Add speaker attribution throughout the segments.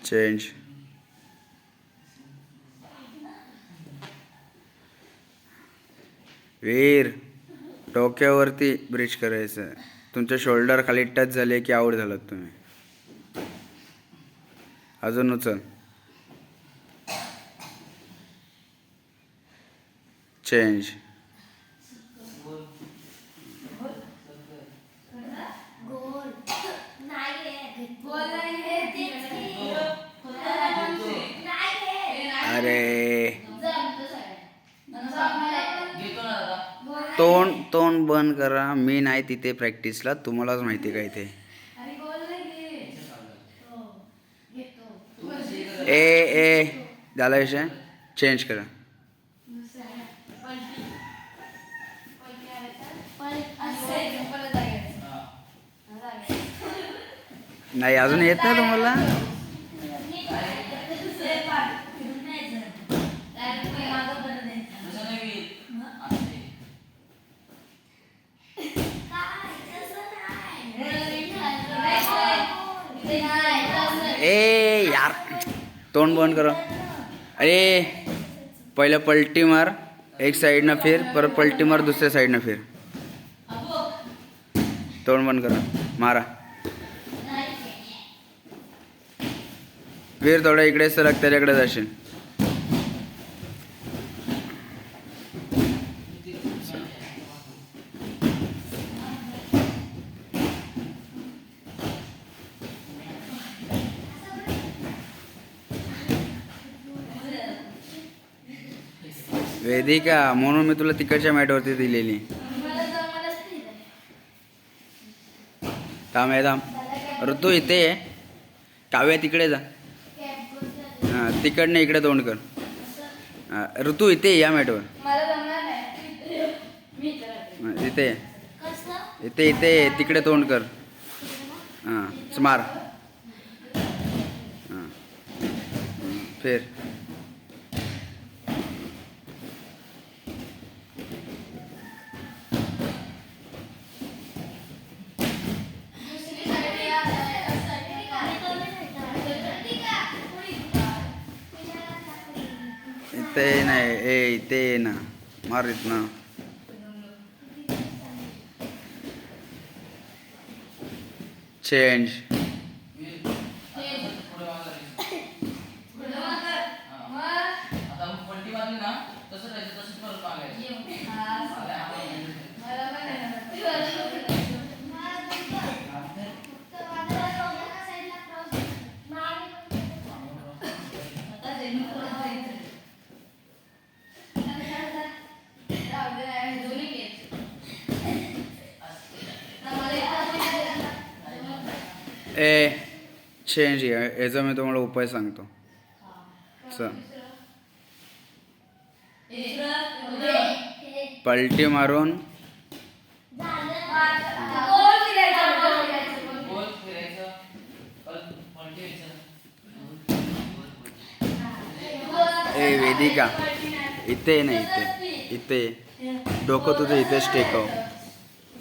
Speaker 1: Change. वीर डोक्यावरती bridge करायचं. तुमच्या शोल्डर खाली टच झाले की आऊट झालात तुम्ही. अजून उचल. चेंज. अरे तोंड बंद करा. मी नाही तिथे प्रॅक्टिसला, तुम्हालाच माहिती काय ते. ए झाला विषय. चेंज करा. नाही अजून येत नाही तुम्हाला. ए यार तोंड बंद करो. अरे पहिलं पलटी मार, एक साईडनं फिर, परत पलटी मार दुसऱ्या साईडनं फिर. तोंड बंद करा. मारा. वीर थोडं इकडे सरक, त्याच्याकडे जाशील. वेदिका, म्हणून मी तुला तिकडच्या मॅटवरती दिलेली. थांब ऋतू इथे आहे. काव्या तिकडे जा. हां तिकडनं इकडे तोंड कर. ऋतू इथे या मॅटवर. इथे इथे इथे तिकडे तोंड कर. हां मार. हां फिर. इथे नाही. इथे ना मार इथनं. चेंज. चेंज. याचा मी तुम्हाला उपाय सांगतो. पलटी मारून वेदिका इथे नाही. इथे डोकं तुझं इथेच टेकव.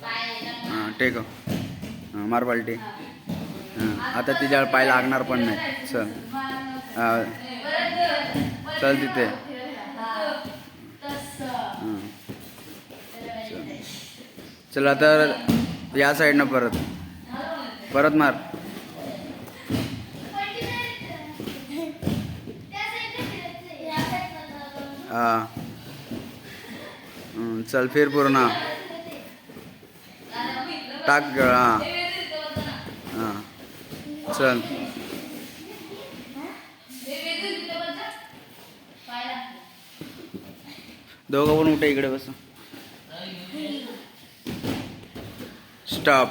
Speaker 1: हां टेकव. हां मार पलटी. आता तिच्या पाय लागणार पण नाही. चल तिथे. चला तर या साईडनं परत मार. हां चल फिर पूर्ण टाक गळ. हां चल. दोघं पण उठे इकडे बस. स्टॉप.